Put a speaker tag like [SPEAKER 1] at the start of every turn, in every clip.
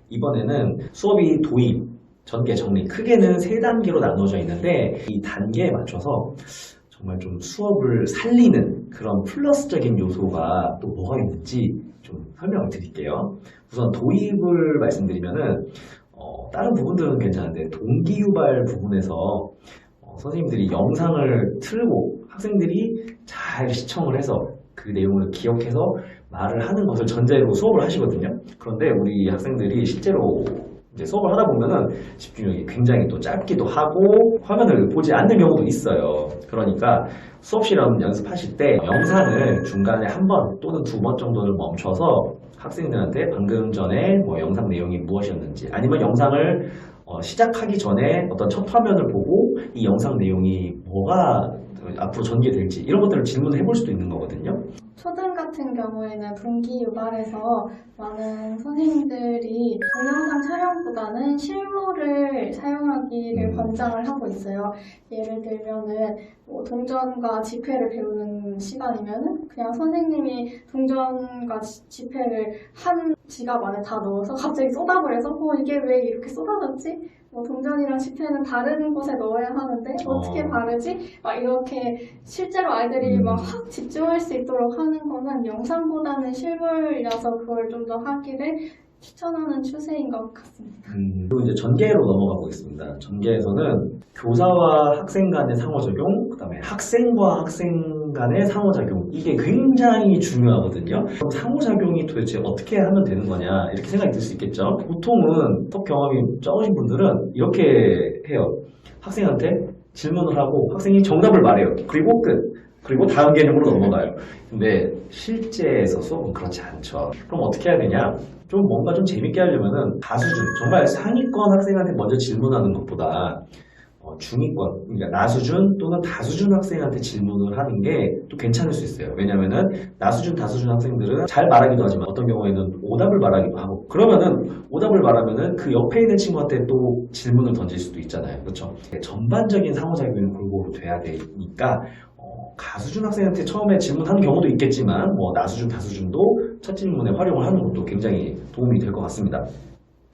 [SPEAKER 1] 이번에는 수업이 도입, 전개, 정리 크게는 세 단계로 나눠져 있는데 이 단계에 맞춰서 정말 좀 수업을 살리는 그런 플러스적인 요소가 또 뭐가 있는지 좀 설명을 드릴게요. 우선 도입을 말씀드리면은 다른 부분들은 괜찮은데 동기유발 부분에서 선생님들이 영상을 틀고 학생들이 잘 시청을 해서 그 내용을 기억해서 말을 하는 것을 전제로 수업을 하시거든요. 그런데 우리 학생들이 실제로 이제 수업을 하다 보면은 집중력이 굉장히 또 짧기도 하고 화면을 보지 않는 경우도 있어요. 그러니까 수업 실험 연습하실 때 영상을 중간에 한 번 또는 두 번 정도를 멈춰서 학생들한테 방금 전에 뭐 영상 내용이 무엇이었는지 아니면 영상을 시작하기 전에 어떤 첫 화면을 보고 이 영상 내용이 뭐가 앞으로 전개될지 이런 것들을 질문을 해볼 수도 있는 거거든요.
[SPEAKER 2] 초등 같은 경우에는 동기 유발에서 많은 선생님들이 동영상 촬영보다는 실물을 사용하기를 권장을 하고 있어요. 예를 들면은 뭐 동전과 지폐를 배우는 시간이면은 그냥 선생님이 동전과 지폐를 한 지갑 안에 다 넣어서 갑자기 쏟아버려서 이게 왜 이렇게 쏟아졌지? 뭐 동전이랑 지폐는 다른 곳에 넣어야 하는데 어떻게 바르지? 막 이렇게 실제로 아이들이 막 확 집중할 수 있도록 하는 거는 영상보다는 실물이라서 그걸 좀 더 하기를 추천하는 추세인 것 같습니다.
[SPEAKER 1] 그리고 이제 전개로 넘어가 보겠습니다. 전개에서는 교사와 학생 간의 상호작용, 그 다음에 학생과 학생 간의 상호작용 이게 굉장히 중요하거든요. 그럼 상호작용이 도대체 어떻게 하면 되는 거냐 이렇게 생각이 들 수 있겠죠. 보통은 수업 경험이 적으신 분들은 이렇게 해요. 학생한테 질문을 하고 학생이 정답을 말해요. 그리고 끝. 그리고 다음 개념으로 넘어가요. 근데 실제에서 수업은 그렇지 않죠. 그럼 어떻게 해야 되냐? 좀 뭔가 좀 재밌게 하려면은 다수준, 정말 상위권 학생한테 먼저 질문하는 것보다 중위권, 그러니까 나수준 또는 다수준 학생한테 질문을 하는 게 또 괜찮을 수 있어요. 왜냐면은 나수준, 다수준 학생들은 잘 말하기도 하지만 어떤 경우에는 오답을 말하기도 하고 그러면은 오답을 말하면은 그 옆에 있는 친구한테 또 질문을 던질 수도 있잖아요. 그렇죠? 전반적인 상호작용이 골고루 돼야 되니까 가수준 학생한테 처음에 질문하는 경우도 있겠지만 뭐 나수준, 다수준도 첫 질문에 활용을 하는 것도 굉장히 도움이 될 것 같습니다.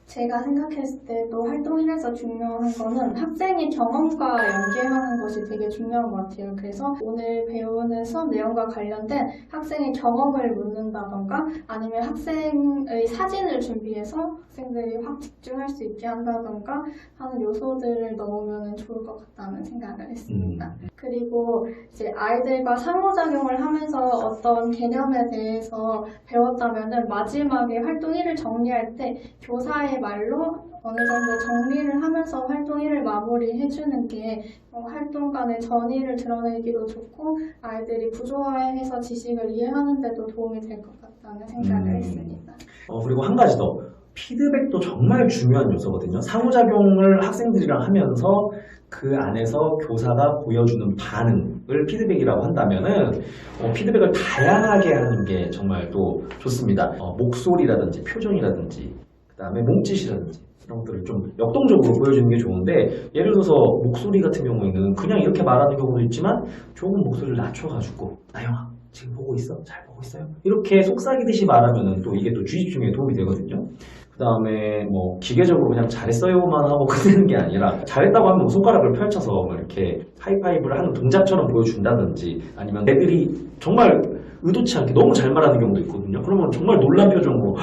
[SPEAKER 2] 제가 생각했을 때도 활동이라서 중요한 거는 학생의 경험과 연계하는 것이 되게 중요한 것 같아요. 그래서 오늘 배우는 수업 내용과 관련된 학생의 경험을 묻는다던가 아니면 학생의 사진을 준비해서 학생들이 확 집중할 수 있게 한다던가 하는 요소들을 넣으면 좋을 것 같다는 생각을 했습니다. 그리고 이제 아이들과 상호작용을 하면서 어떤 개념에 대해서 배웠다면은 마지막에 활동 1을 정리할 때 교사의 말로 어느 정도 정리를 하면서 활동 1을 마무리해주는 게 활동 간의 전의를 드러내기도 좋고 아이들이 구조화해서 지식을 이해하는 데도 도움이 될 것 같다는 생각을 했습니다.
[SPEAKER 1] 그리고 한 가지 더. 피드백도 정말 중요한 요소거든요. 상호작용을 학생들이랑 하면서 그 안에서 교사가 보여주는 반응을 피드백이라고 한다면은 피드백을 다양하게 하는 게 정말 또 좋습니다. 목소리라든지 표정이라든지 그 다음에 몸짓이라든지 이런 것들을 좀 역동적으로 보여주는 게 좋은데 예를 들어서 목소리 같은 경우에는 그냥 이렇게 말하는 경우도 있지만 조금 목소리를 낮춰가지고 나영아 지금 보고 있어? 잘 보고 있어요? 이렇게 속삭이듯이 말하면은 또 이게 또 주의집중에 도움이 되거든요. 그 다음에 뭐 기계적으로 그냥 잘했어요만 하고 끝내는 게 아니라 잘했다고 하면 손가락을 펼쳐서 뭐 이렇게 하이파이브를 하는 동작처럼 보여준다든지 아니면 애들이 정말 의도치 않게 너무 잘 말하는 경우도 있거든요. 그러면 정말 놀란 표정으로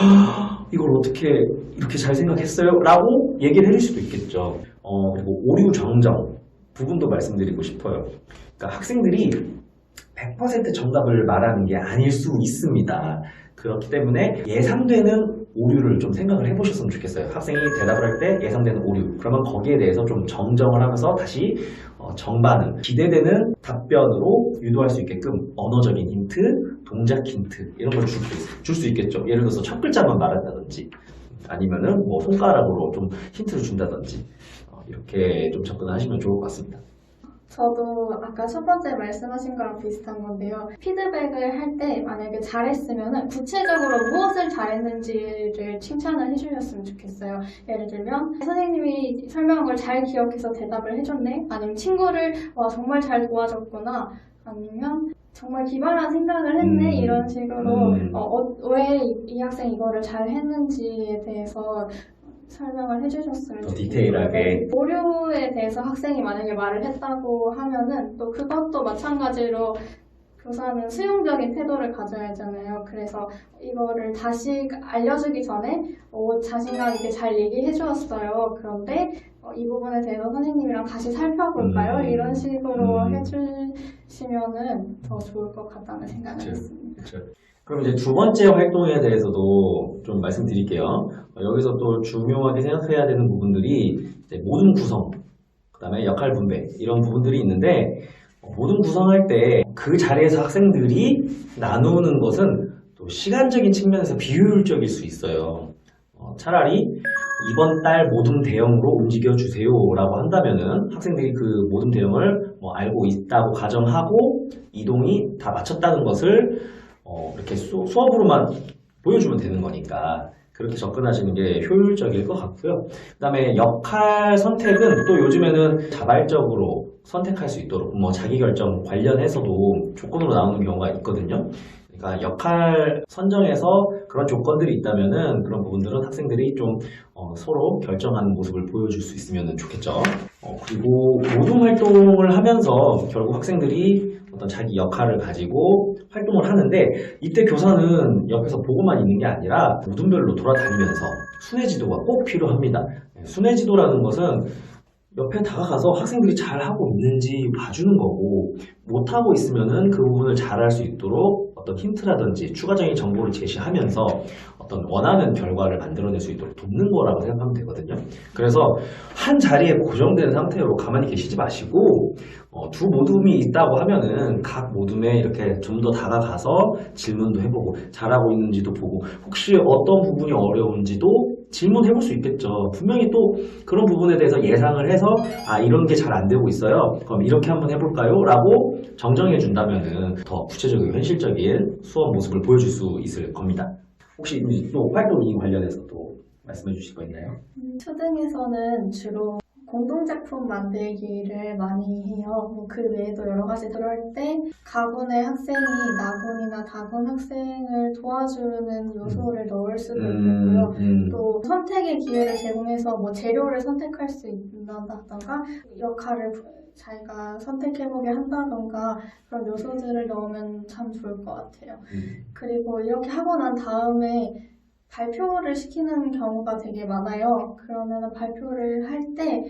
[SPEAKER 1] 이걸 어떻게 이렇게 잘 생각했어요? 라고 얘기를 해줄 수도 있겠죠. 그리고 오류 정정 부분도 말씀드리고 싶어요. 그러니까 학생들이 100% 정답을 말하는 게 아닐 수 있습니다. 그렇기 때문에 예상되는 오류를 좀 생각을 해보셨으면 좋겠어요. 학생이 대답을 할 때 예상되는 오류 그러면 거기에 대해서 좀 정정을 하면서 다시 정반응 기대되는 답변으로 유도할 수 있게끔 언어적인 힌트, 동작 힌트 이런 걸 줄 수 있겠죠. 예를 들어서 첫 글자만 말한다든지 아니면은 뭐 손가락으로 좀 힌트를 준다든지 이렇게 좀 접근하시면 좋을 것 같습니다.
[SPEAKER 2] 저도 아까 첫 번째 말씀하신 거랑 비슷한 건데요. 피드백을 할 때 만약에 잘했으면 구체적으로 무엇을 잘했는지를 칭찬을 해주셨으면 좋겠어요. 예를 들면 선생님이 설명한 걸 잘 기억해서 대답을 해줬네? 아니면 친구를 와 정말 잘 도와줬구나? 아니면 정말 기발한 생각을 했네? 이런 식으로 왜 이 학생이 이거를 잘 했는지에 대해서 설명을 해주셨으면
[SPEAKER 1] 더
[SPEAKER 2] 좋겠어요.
[SPEAKER 1] 디테일하게.
[SPEAKER 2] 오류에 대해서 학생이 만약에 말을 했다고 하면은 또 그것도 마찬가지로 교사는 수용적인 태도를 가져야 하잖아요. 그래서 이거를 다시 알려주기 전에 자신감 있게 잘 얘기해 주었어요. 그런데 이 부분에 대해서 선생님이랑 다시 살펴볼까요? 이런 식으로 해주시면은 더 좋을 것 같다는 생각을 했습니다.
[SPEAKER 1] 그렇죠. 그럼 이제 두 번째 활동에 대해서도 좀 말씀드릴게요. 여기서 또 중요하게 생각해야 되는 부분들이 이제 모둠 구성, 그 다음에 역할 분배 이런 부분들이 있는데 모둠 구성할 때 그 자리에서 학생들이 나누는 것은 또 시간적인 측면에서 비효율적일 수 있어요. 차라리 이번 달 모둠 대형으로 움직여 주세요 라고 한다면은 학생들이 그 모둠 대형을 알고 있다고 가정하고 이동이 다 마쳤다는 것을 이렇게 수업으로만 보여주면 되는 거니까 그렇게 접근하시는 게 효율적일 것 같고요. 그 다음에 역할 선택은 또 요즘에는 자발적으로 선택할 수 있도록 자기결정 관련해서도 조건으로 나오는 경우가 있거든요. 그러니까 역할 선정에서 그런 조건들이 있다면은 그런 부분들은 학생들이 좀 서로 결정하는 모습을 보여줄 수 있으면 좋겠죠. 그리고 모둠 활동을 하면서 결국 학생들이 어떤 자기 역할을 가지고 활동을 하는데 이때 교사는 옆에서 보고만 있는 게 아니라 모둠별로 돌아다니면서 순회지도가 꼭 필요합니다. 순회지도라는 것은 옆에 다가가서 학생들이 잘하고 있는지 봐주는 거고 못하고 있으면은 그 부분을 잘할 수 있도록 어떤 힌트라든지 추가적인 정보를 제시하면서 어떤 원하는 결과를 만들어낼 수 있도록 돕는 거라고 생각하면 되거든요. 그래서 한 자리에 고정된 상태로 가만히 계시지 마시고 두 모둠이 있다고 하면은 각 모둠에 이렇게 좀 더 다가가서 질문도 해보고 잘하고 있는지도 보고 혹시 어떤 부분이 어려운지도 질문해볼 수 있겠죠. 분명히 또 그런 부분에 대해서 예상을 해서 이런 게 잘 안 되고 있어요. 그럼 이렇게 한번 해볼까요? 라고 정정해 준다면은 더 구체적이고 현실적인 수업 모습을 보여줄 수 있을 겁니다. 혹시 또 활동 이 관련해서 또 말씀해 주실 거 있나요?
[SPEAKER 2] 초등에서는 주로 공동작품 만들기를 많이 해요. 그 외에도 여러 가지 들어갈 때 가군의 학생이 나군이나 다군 학생을 도와주는 요소를 넣을 수도 있고요. 또 선택의 기회를 제공해서 재료를 선택할 수 있다던가 역할을 자기가 선택해보게 한다던가 그런 요소들을 넣으면 참 좋을 것 같아요. 그리고 이렇게 하고 난 다음에 발표를 시키는 경우가 되게 많아요. 그러면 발표를 할 때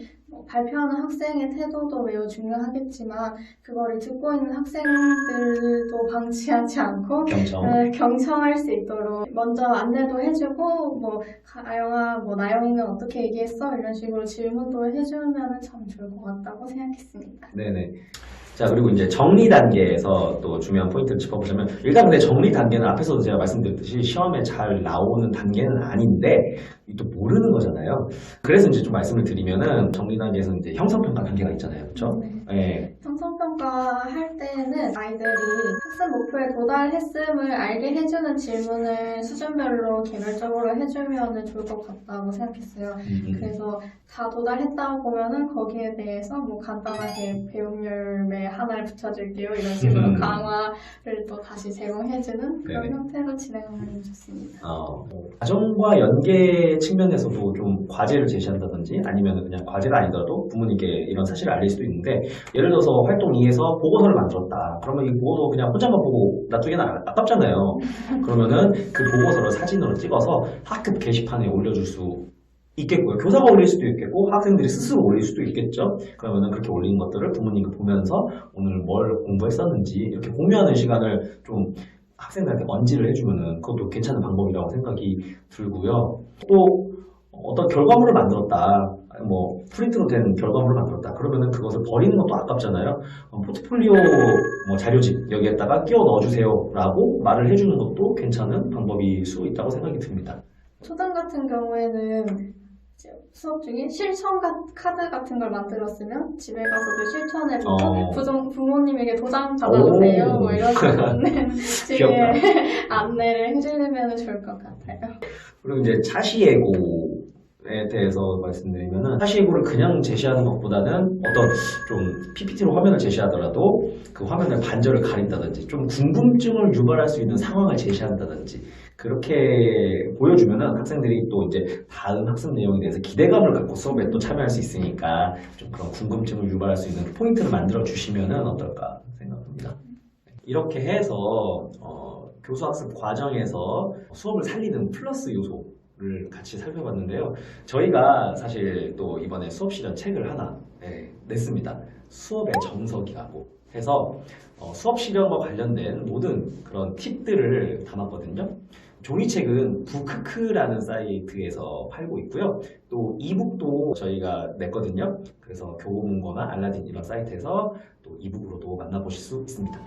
[SPEAKER 2] 발표하는 학생의 태도도 매우 중요하겠지만 그거를 듣고 있는 학생들도 방치하지 않고 경청할 수 있도록 먼저 안내도 해주고 가영아 나영이는 어떻게 얘기했어? 이런 식으로 질문도 해주면 참 좋을 것 같다고 생각했습니다.
[SPEAKER 1] 네네. 자, 그리고 이제 정리 단계에서 또 중요한 포인트를 짚어보자면 일단 근데 정리 단계는 앞에서도 제가 말씀드렸듯이 시험에 잘 나오는 단계는 아닌데 또 모르는 거잖아요. 그래서 이제 좀 말씀을 드리면은 정리 단계에서 이제 형성평가 단계가 있잖아요. 그렇죠?
[SPEAKER 2] 네. 형성평가 할 때는 아이들이 학습 목표에 도달했음을 알게 해주는 질문을 수준별로 개별적으로 해주면 좋을 것 같다고 생각했어요. 그래서 다 도달했다고 보면은 거기에 대해서 간단하게 배움 열매 하나를 붙여줄게요. 이런 식으로 강화를 또 다시 제공해주는 그런 형태로 진행하면 좋습니다.
[SPEAKER 1] 가정과 연계 측면에서도 좀 과제를 제시한다든지 아니면 그냥 과제가 아니더라도 부모님께 이런 사실을 알릴 수도 있는데 예를 들어서 활동 2에서 보고서를 만들었다. 그러면 이 보고서 그냥 혼자만 보고 놔두기는 아깝잖아요. 그러면은 그 보고서를 사진으로 찍어서 학급 게시판에 올려줄 수 있겠고요. 교사가 올릴 수도 있겠고 학생들이 스스로 올릴 수도 있겠죠. 그러면은 그렇게 올린 것들을 부모님과 보면서 오늘 뭘 공부했었는지 이렇게 공유하는 시간을 좀 학생들한테 언지를 해주면은 그것도 괜찮은 방법이라고 생각이 들고요. 또 어떤 결과물을 만들었다. 프린트로 된 결과물을 만들었다. 그러면은 그것을 버리는 것도 아깝잖아요. 포트폴리오 자료집 여기에다가 끼워 넣어주세요 라고 말을 해주는 것도 괜찮은 방법일 수 있다고 생각이 듭니다.
[SPEAKER 2] 초등 같은 경우에는 수업 중에 실천 카드 같은 걸 만들었으면 집에 가서도 실천해보고 부모님에게 도장 받아주세요 이런 식의 안내를 해주면 좋을 것 같아요.
[SPEAKER 1] 그리고 이제 차시예고에 대해서 말씀드리면은 차시예고를 그냥 제시하는 것보다는 어떤 좀 PPT로 화면을 제시하더라도 그 화면의 반절을 가린다든지 좀 궁금증을 유발할 수 있는 상황을 제시한다든지 그렇게 보여주면은 학생들이 또 이제 다음 학습 내용에 대해서 기대감을 갖고 수업에 또 참여할 수 있으니까 좀 그런 궁금증을 유발할 수 있는 포인트를 만들어 주시면은 어떨까 생각합니다. 이렇게 해서 교수 학습 과정에서 수업을 살리는 플러스 요소를 같이 살펴봤는데요. 저희가 사실 또 이번에 수업 실현 책을 하나 냈습니다. 수업의 정석이라고 해서 수업 실현과 관련된 모든 그런 팁들을 담았거든요. 종이책은 북크크라는 사이트에서 팔고 있고요. 또 이북도 저희가 냈거든요. 그래서 교보문고나 알라딘 이런 사이트에서 또 이북으로도 만나보실 수 있습니다.